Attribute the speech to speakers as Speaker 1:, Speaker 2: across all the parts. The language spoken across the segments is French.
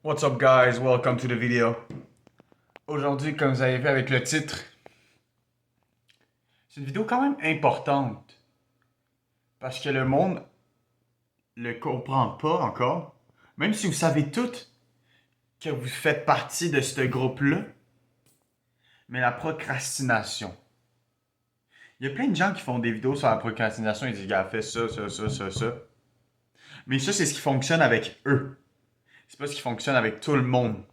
Speaker 1: What's up guys, welcome to the video. Aujourd'hui, comme vous avez vu avec le titre, c'est une vidéo quand même importante. Parce que le monde le comprend pas encore. Même si vous savez toutes que vous faites partie de ce groupe-là. Mais la procrastination. Il y a plein de gens qui font des vidéos sur la procrastination et disent, gars, fais ça, ça, ça, ça, ça. Mais ça, c'est ce qui fonctionne avec eux. C'est pas ce qui fonctionne avec tout le monde.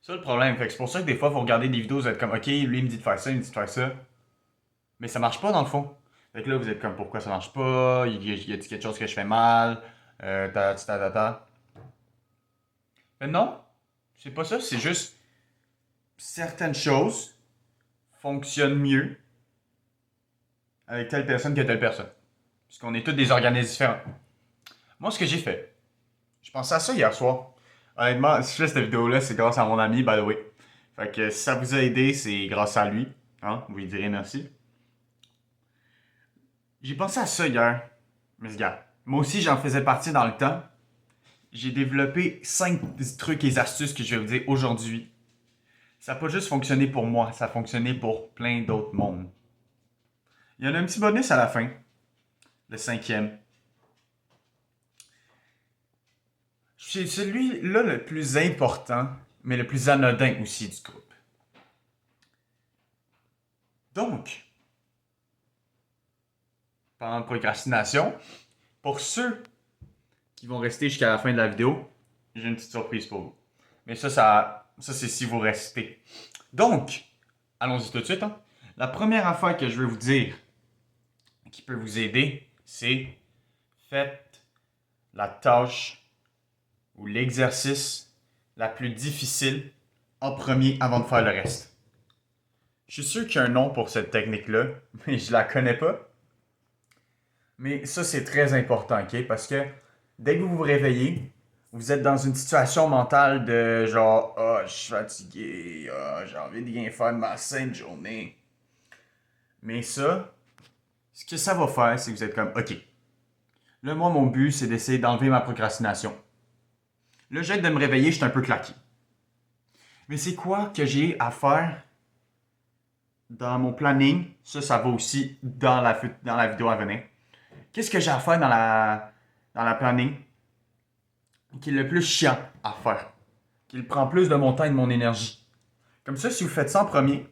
Speaker 1: C'est ça le problème. Fait que c'est pour ça que des fois, vous regardez des vidéos, vous êtes comme, ok, lui il me dit de faire ça, il me dit de faire ça. Mais ça marche pas dans le fond. Fait que là, vous êtes comme, pourquoi ça marche pas? Y a quelque chose que je fais mal? Ta. Mais non, c'est pas ça. C'est juste, certaines choses fonctionnent mieux avec telle personne que telle personne. Puisqu'on est tous des organismes différents. Moi, ce que j'ai fait, je pensais à ça hier soir. Honnêtement, si je fais cette vidéo-là, c'est grâce à mon ami, by the way. Fait que si ça vous a aidé, c'est grâce à lui. Hein? Vous lui direz merci. J'ai pensé à ça hier. Mais regarde, moi aussi j'en faisais partie dans le temps. J'ai développé 5 trucs et astuces que je vais vous dire aujourd'hui. Ça n'a pas juste fonctionné pour moi, ça a fonctionné pour plein d'autres mondes. Il y en a un petit bonus à la fin. Le 5e. C'est celui-là le plus important, mais le plus anodin aussi du groupe. Donc, pendant la procrastination, pour ceux qui vont rester jusqu'à la fin de la vidéo, j'ai une petite surprise pour vous. Mais ça c'est si vous restez. Donc, allons-y tout de suite. Hein. La première affaire que je veux vous dire, qui peut vous aider, c'est faites la tâche ou l'exercice la plus difficile en premier avant de faire le reste. Je suis sûr qu'il y a un nom pour cette technique-là, mais je la connais pas. Mais ça, c'est très important, ok? Parce que dès que vous vous réveillez, vous êtes dans une situation mentale de genre, ah, oh, je suis fatigué, oh, j'ai envie de rien faire de ma sainte journée. Mais ça, ce que ça va faire, c'est que vous êtes comme, ok. Là, moi, mon but, c'est d'essayer d'enlever ma procrastination. Là, j'ai hâte de me réveiller, je suis un peu claqué. Mais c'est quoi que j'ai à faire dans mon planning? Ça va aussi dans la vidéo à venir. Qu'est-ce que j'ai à faire dans la planning qui est le plus chiant à faire? Qui prend plus de mon temps et de mon énergie? Comme ça, si vous faites ça en premier,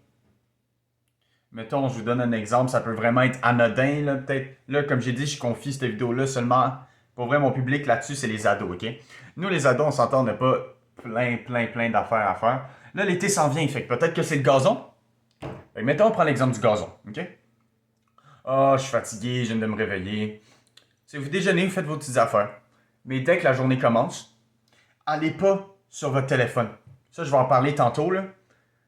Speaker 1: mettons, je vous donne un exemple, ça peut vraiment être anodin, là, peut-être. Là, comme j'ai dit, je confie cette vidéo-là seulement. Pour vrai, mon public là-dessus, c'est les ados, ok? Nous, les ados, on s'entend, on n'a pas plein d'affaires à faire. Là, l'été s'en vient, fait que peut-être que c'est le gazon. Fait que mettons, on prend l'exemple du gazon, ok? Ah, je suis fatigué, je viens de me réveiller. Si vous déjeunez, vous faites vos petites affaires. Mais dès que la journée commence, allez pas sur votre téléphone. Ça, je vais en parler tantôt, là.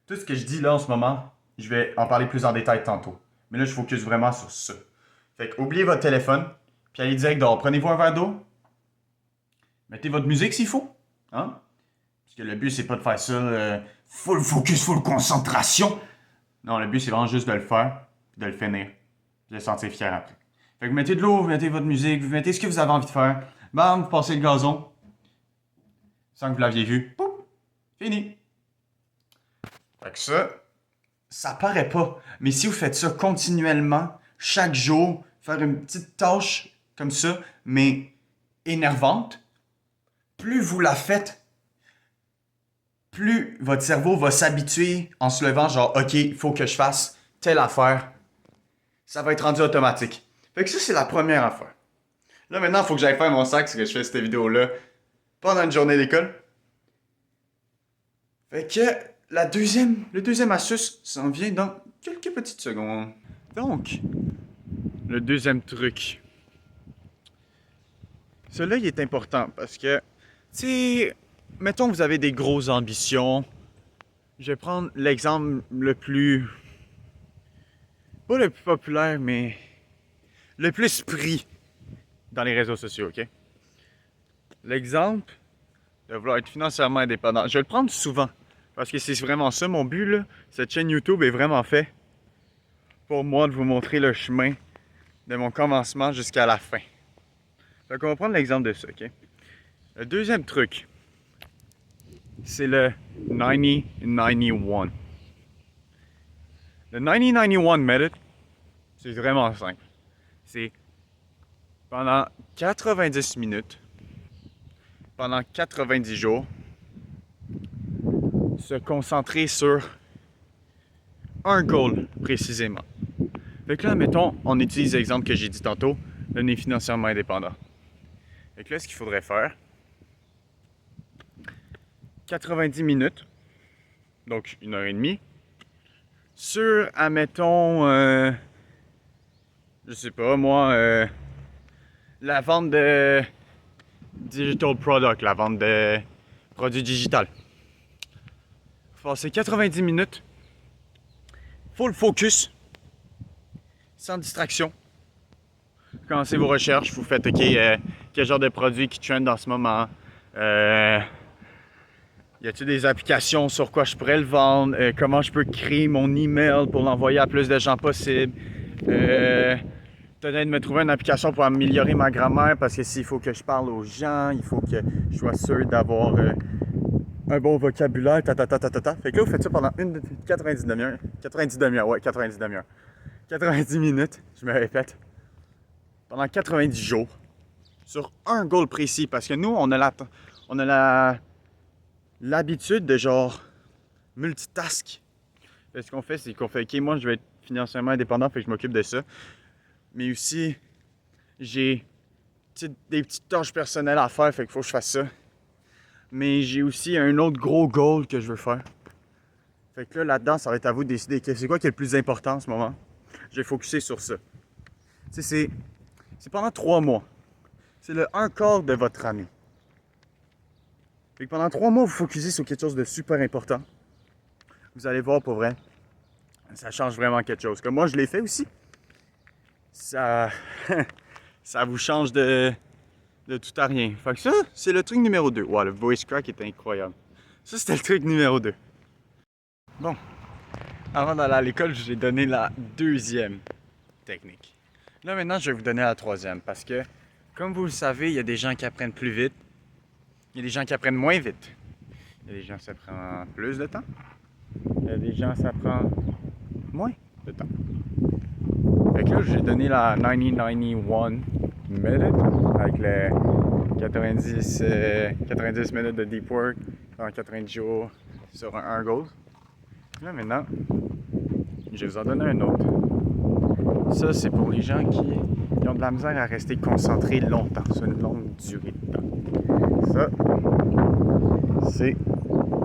Speaker 1: Tout ce que je dis là en ce moment, je vais en parler plus en détail tantôt. Mais là, je focus vraiment sur ça. Fait que oubliez votre téléphone, puis allez direct dehors. Prenez-vous un verre d'eau. Mettez votre musique s'il faut. Hein? Parce que le but, c'est pas de faire ça full focus, full concentration. Non, le but, c'est vraiment juste de le faire, puis de le finir. Puis de se sentir fier après. Fait que vous mettez de l'eau, vous mettez votre musique, vous mettez ce que vous avez envie de faire. Bam, vous passez le gazon. Sans que vous l'aviez vu. Pouf! Fini. Fait que ça paraît pas. Mais si vous faites ça continuellement, chaque jour, faire une petite tâche comme ça, mais énervante, plus vous la faites, plus votre cerveau va s'habituer en se levant, genre, ok, il faut que je fasse telle affaire. Ça va être rendu automatique. Fait que ça, c'est la première affaire. Là, maintenant, il faut que j'aille faire mon sac, parce que je fais cette vidéo-là pendant une journée d'école. Fait que le deuxième astuce s'en vient dans quelques petites secondes. Donc, le deuxième truc. Celui-là, il est important parce que, tu sais, mettons que vous avez des grosses ambitions. Je vais prendre l'exemple le plus... pas le plus populaire, mais le plus pris dans les réseaux sociaux, ok? L'exemple de vouloir être financièrement indépendant. Je vais le prendre souvent. Parce que c'est vraiment ça mon but, là. Cette chaîne YouTube est vraiment faite pour moi de vous montrer le chemin de mon commencement jusqu'à la fin. Donc on va prendre l'exemple de ça, ok? Le deuxième truc, c'est le 90-91. Le 90-91 method, c'est vraiment simple. C'est pendant 90 minutes, pendant 90 jours, se concentrer sur un goal précisément. Fait que là, mettons, on utilise l'exemple que j'ai dit tantôt, devenir financièrement indépendant. Fait que là, ce qu'il faudrait faire, 90 minutes, donc 1h30, sur, admettons, je sais pas, moi, la vente de digital product, la vente de produits digital. Faut passer 90 minutes, full focus, sans distraction. Commencez vos recherches, vous faites, OK, quel genre de produit qui trend en ce moment, y a-t-il des applications sur quoi je pourrais le vendre, comment je peux créer mon email pour l'envoyer à plus de gens possible, peut-être me trouver une application pour améliorer ma grammaire parce que s'il faut que je parle aux gens, il faut que je sois sûr d'avoir un bon vocabulaire, ta. Fait que là, vous faites ça pendant 90 demi-heures. 90 minutes, je me répète. Pendant 90 jours. Sur un goal précis. Parce que nous, on a l'habitude de genre multitask. Fait, ce qu'on fait, c'est qu'on fait, OK, moi, je vais être financièrement indépendant, fait que je m'occupe de ça. Mais aussi, j'ai des petites tâches personnelles à faire, fait qu'il faut que je fasse ça. Mais j'ai aussi un autre gros goal que je veux faire. Fait que là-dedans, ça va être à vous de décider c'est quoi qui est le plus important en ce moment. Je vais focuser sur ça. Tu sais, c'est pendant 3 mois. C'est le un quart de votre année. Fait que pendant 3 mois, vous focussez sur quelque chose de super important. Vous allez voir pour vrai, ça change vraiment quelque chose. Comme moi, je l'ai fait aussi. Ça, ça vous change de tout à rien. Fait que ça, c'est le truc numéro 2. Wow, le voice crack est incroyable. Ça, c'était le truc numéro 2. Bon, avant d'aller à l'école, je vous ai donné la deuxième technique. Là, maintenant, je vais vous donner la troisième parce que, comme vous le savez, il y a des gens qui apprennent plus vite. Il y a des gens qui apprennent moins vite. Il y a des gens ça prend plus de temps. Il y a des gens ça prend moins de temps. Fait que là, je vais donner la 90-91 method avec les 90 minutes de deep work en 90 jours sur un goal. Là, maintenant, je vais vous en donner un autre. Ça, c'est pour les gens qui ont de la misère à rester concentrés longtemps, sur une longue durée de temps. Ça, c'est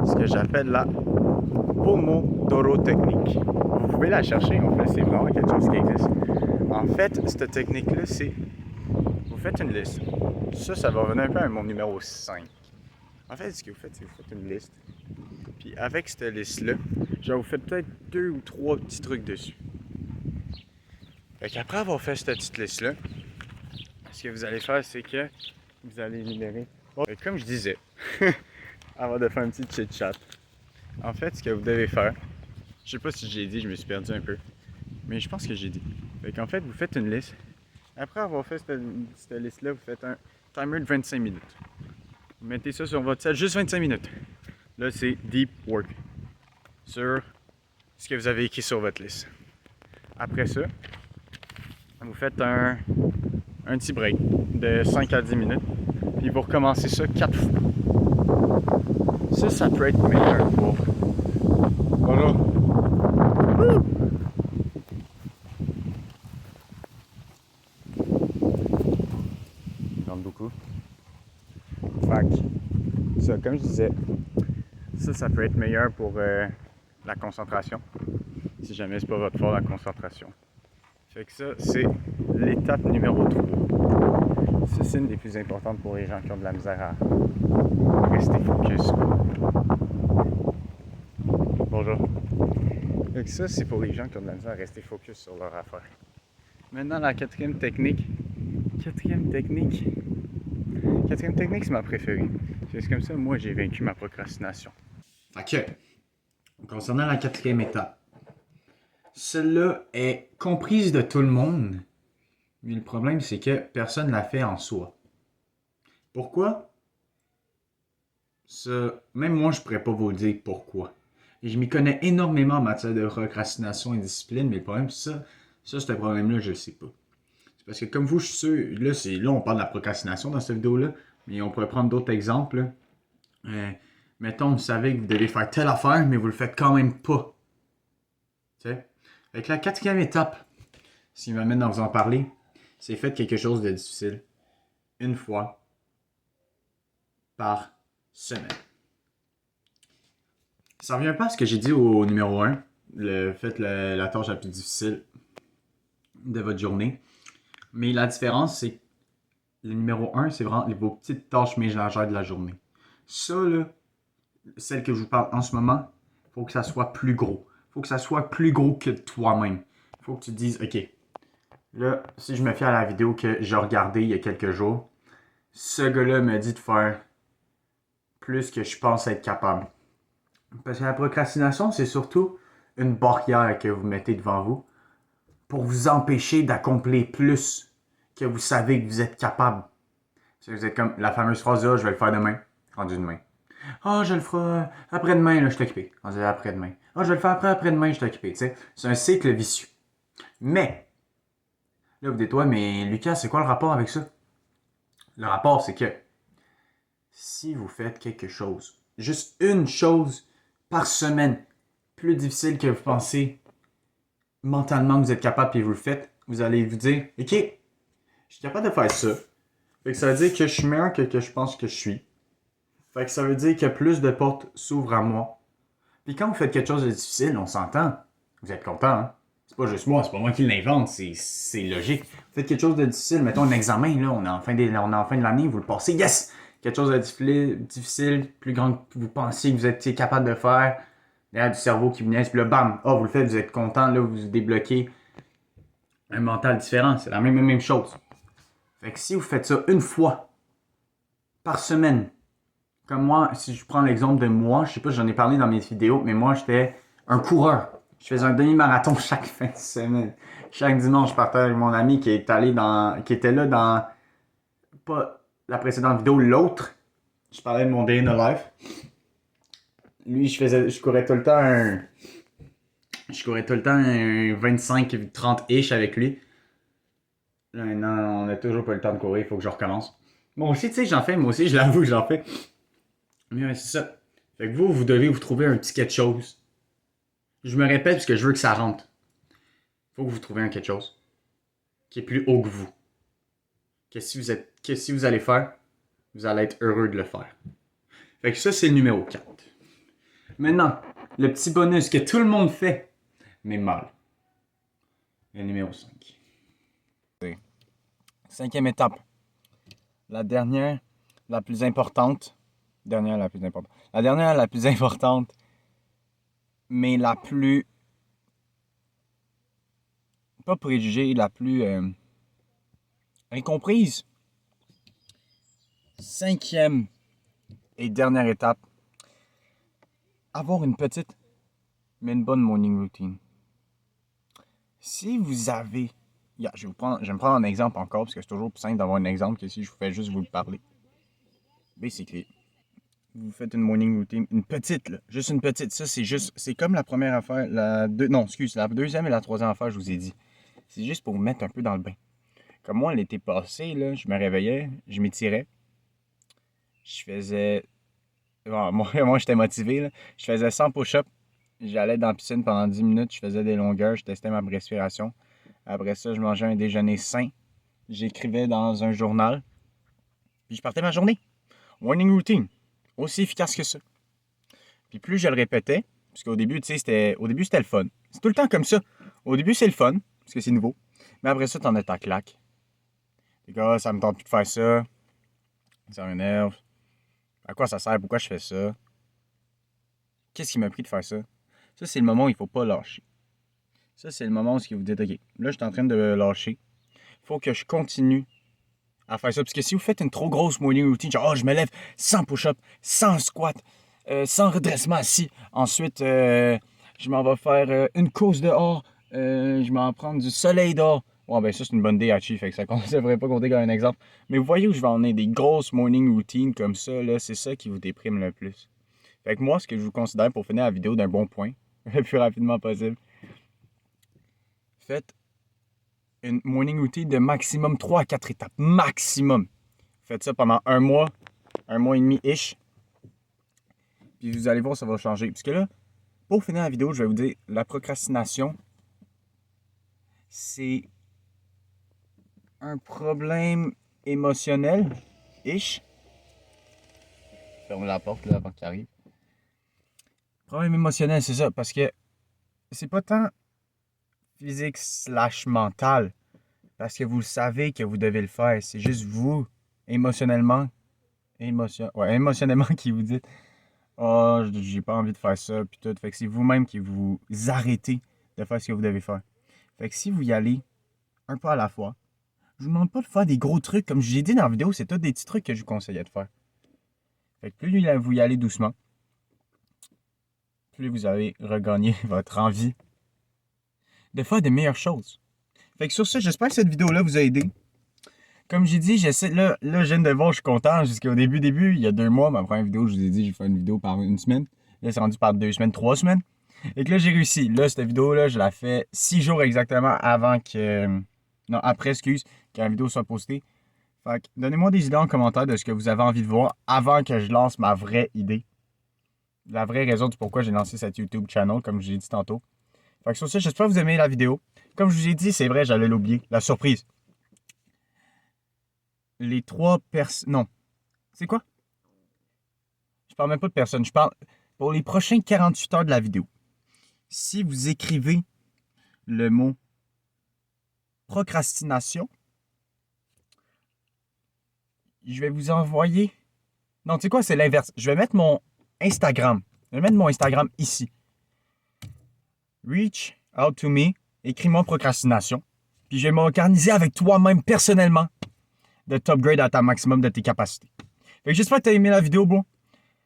Speaker 1: ce que j'appelle la Pomodoro technique. Vous pouvez la chercher, en fait, c'est vraiment quelque chose qui existe. En fait, cette technique-là, c'est vous faites une liste. Ça va revenir un peu à mon numéro 5. En fait, ce que vous faites, c'est que vous faites une liste. Puis avec cette liste-là, vous faites peut-être 2 ou 3 petits trucs dessus. Fait qu'après avoir fait cette petite liste-là, ce que vous allez faire, c'est que vous allez énumérer. Comme je disais, avant de faire un petit chit-chat, en fait, ce que vous devez faire, je sais pas si j'ai dit, je me suis perdu un peu, mais je pense que j'ai dit. Fait qu'en fait, vous faites une liste. Après avoir fait cette liste-là, vous faites un timer de 25 minutes. Vous mettez ça sur votre sel, juste 25 minutes. Là, c'est deep work sur ce que vous avez écrit sur votre liste. Après ça, vous faites un petit break de 5 à 10 minutes. Puis vous recommencez ça 4 fois. Ça peut être meilleur pour... Voilà. J'aime beaucoup. Fait que, ça, comme je disais, ça peut être meilleur pour la concentration. Si jamais c'est pas votre fort, la concentration. Fait que ça, c'est l'étape numéro 3. Ça, c'est une des plus importantes pour les gens qui ont de la misère à rester focus. Bonjour. Fait que ça, c'est pour les gens qui ont de la misère à rester focus sur leur affaire. Maintenant, la quatrième technique, c'est ma préférée. C'est comme ça, moi, j'ai vaincu ma procrastination. Fait que, concernant la quatrième étape, celle-là est comprise de tout le monde, mais le problème, c'est que personne ne l'a fait en soi. Pourquoi? Ça, même moi, je pourrais pas vous dire pourquoi. Et je m'y connais énormément en matière de procrastination et discipline, mais le problème, c'est ça. Ça, ce problème-là, je le sais pas. C'est parce que comme vous, je suis sûr, là, on parle de la procrastination dans cette vidéo-là, mais on pourrait prendre d'autres exemples. Là. Mettons, vous savez que vous devez faire telle affaire, mais vous le faites quand même pas. Tu sais? Avec la quatrième étape, s'il m'amène à vous en parler, c'est faites quelque chose de difficile. Une fois par semaine. Ça revient pas à ce que j'ai dit au numéro 1. Faites la tâche la plus difficile de votre journée. Mais la différence, c'est que le numéro 1, c'est vraiment vos petites tâches ménagères de la journée. Ça, là, celle que je vous parle en ce moment, il faut que ça soit plus gros. Il faut que ça soit plus gros que toi-même. Il faut que tu te dises, OK, là, si je me fie à la vidéo que j'ai regardée il y a quelques jours, ce gars-là me dit de faire plus que je pense être capable. Parce que la procrastination, c'est surtout une barrière que vous mettez devant vous pour vous empêcher d'accomplir plus que vous savez que vous êtes capable. Vous êtes comme la fameuse phrase là, je vais le faire demain, rendu demain. Ah, je le ferai après-demain, là, je suis occupé. Rendu après-demain. Ah, je vais le faire après-demain, je suis occupé. Tu sais, c'est un cycle vicieux. Mais, là, vous dites, ouais, mais Lucas, c'est quoi le rapport avec ça? Le rapport, c'est que si vous faites quelque chose, juste une chose par semaine, plus difficile que vous pensez, mentalement vous êtes capable et vous le faites, vous allez vous dire, OK, je suis capable de faire ça. Fait que ça veut dire que je suis meilleur que je pense que je suis. Fait que ça veut dire que plus de portes s'ouvrent à moi. Puis quand vous faites quelque chose de difficile, on s'entend. Vous êtes content, hein? C'est pas juste moi, c'est pas moi qui l'invente, c'est logique. Vous faites quelque chose de difficile, mettons un examen, là, on est en fin de l'année, vous le passez, yes! Quelque chose de difficile, plus grand que vous pensiez que vous étiez capable de faire. Derrière du cerveau qui vous niaise, puis là, bam! Ah, vous le faites, vous êtes content, là, vous débloquez un mental différent. C'est la même chose. Fait que si vous faites ça une fois par semaine, comme moi, si je prends l'exemple de moi, je sais pas, j'en ai parlé dans mes vidéos, mais moi, j'étais un coureur. Je faisais un demi-marathon chaque fin de semaine. Chaque dimanche, je partais avec mon ami qui était là dans, pas la précédente vidéo, l'autre. Je parlais de mon day in the life. Lui, je courais tout le temps un 25-30-ish avec lui. Là, maintenant, on n'a toujours pas le temps de courir, il faut que je recommence. Moi aussi, tu sais, j'en fais, moi aussi, je l'avoue, j'en fais. Mais c'est ça. Fait que vous devez vous trouver un petit quelque chose. Je me répète parce que je veux que ça rentre. Faut que vous trouviez un quelque chose qui est plus haut que vous. Que si vous allez faire, vous allez être heureux de le faire. Fait que ça, c'est le numéro 4. Maintenant, le petit bonus que tout le monde fait, mais mal. Le numéro 5. Cinquième étape. La dernière, la plus importante. La dernière, la plus importante, mais la plus. Pas préjugée, la plus incomprise. Cinquième et dernière étape. Avoir une petite, mais une bonne morning routine. Si vous avez. Je vais me prendre un exemple encore, parce que c'est toujours plus simple d'avoir un exemple que si je fais juste vous le parler. Basically, vous faites une morning routine, une petite, là, juste une petite. Ça, c'est comme la première affaire, la deuxième et la troisième affaire, je vous ai dit. C'est juste pour vous mettre un peu dans le bain. Comme moi, l'été passé, là, je me réveillais, je m'étirais. Je faisais. Bon, moi j'étais motivé, là. Je faisais 100 push-ups. J'allais dans la piscine pendant 10 minutes, je faisais des longueurs, je testais ma respiration. Après ça, je mangeais un déjeuner sain. J'écrivais dans un journal. Puis je partais ma journée. Morning routine. Aussi efficace que ça. Puis plus je le répétais, parce qu'au début, tu sais, c'était le fun. C'est tout le temps comme ça. Au début, c'est le fun, parce que c'est nouveau. Mais après ça, t'en as ta claque. Les gars, ça me tente plus de faire ça. Ça m'énerve. À quoi ça sert? Pourquoi je fais ça? Qu'est-ce qui m'a pris de faire ça? Ça, c'est le moment où il ne faut pas lâcher. Ça, c'est le moment où vous dites, OK, là, je suis en train de lâcher. Il faut que je continue à faire ça. Parce que si vous faites une trop grosse morning routine, genre, je me lève sans push-up, sans squat, sans redressement assis. Ensuite, je m'en vais faire une course dehors. Je m'en vais prendre du soleil dehors.
Speaker 2: Ouais, ben ça, c'est une bonne idée, Hachi, fait que ça ne devrait pas compter comme un exemple. Mais vous voyez où je vais en venir, des grosses morning routines comme ça, là, c'est ça qui vous déprime le plus. Fait que moi, ce que je vous considère pour finir la vidéo d'un bon point, le plus rapidement possible, faites une morning routine de maximum 3 à 4 étapes. Maximum. Faites ça pendant un mois et demi-ish. Puis vous allez voir, ça va changer. Parce que là, pour finir la vidéo, je vais vous dire, la procrastination, c'est un problème émotionnel-ish. Ferme la porte là avant qu'il arrive. Problème émotionnel, c'est ça. Parce que c'est pas tant physique slash mental. Parce que vous le savez que vous devez le faire. C'est juste vous, émotionnellement, émotionnellement qui vous dites oh, j'ai pas envie de faire ça, puis tout. Fait que c'est vous-même qui vous arrêtez de faire ce que vous devez faire. Fait que si vous y allez un pas à la fois, je vous demande pas de faire des gros trucs. Comme j'ai dit dans la vidéo, c'est tous des petits trucs que je vous conseillais de faire. Fait que plus vous y allez doucement, plus vous allez regagner votre envie de faire de meilleures choses. Fait que sur ça, j'espère que cette vidéo-là vous a aidé. Comme j'ai dit, j'essaie. Là, je viens de voir, je suis content. Jusqu'au début, il y a 2 mois, ma première vidéo, je vous ai dit, j'ai fait une vidéo par une semaine. Là, c'est rendu par 2 semaines, 3 semaines. Et que là, j'ai réussi. Là, cette vidéo-là, je la fais 6 jours exactement avant que. Non, après, excuse, que la vidéo soit postée. Fait que donnez-moi des idées en commentaire de ce que vous avez envie de voir avant que je lance ma vraie idée. La vraie raison du pourquoi j'ai lancé cette YouTube channel, comme je l'ai dit tantôt. Fait que sur ça, j'espère que vous aimez la vidéo. Comme je vous ai dit, c'est vrai, j'allais l'oublier. La surprise. Les 3 personnes. Non. C'est quoi? Je parle même pas de personnes. Je parle pour les prochains 48 heures de la vidéo. Si vous écrivez le mot procrastination, je vais vous envoyer. Non, tu sais quoi, c'est l'inverse. Je vais mettre mon Instagram. Je vais mettre mon Instagram ici. Reach out to me. Écris-moi procrastination. Puis je vais m'organiser avec toi-même personnellement de top grade à ta maximum de tes capacités. Fait que j'espère que tu as aimé la vidéo, bon.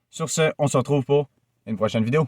Speaker 2: Sur ce, on se retrouve pour une prochaine vidéo.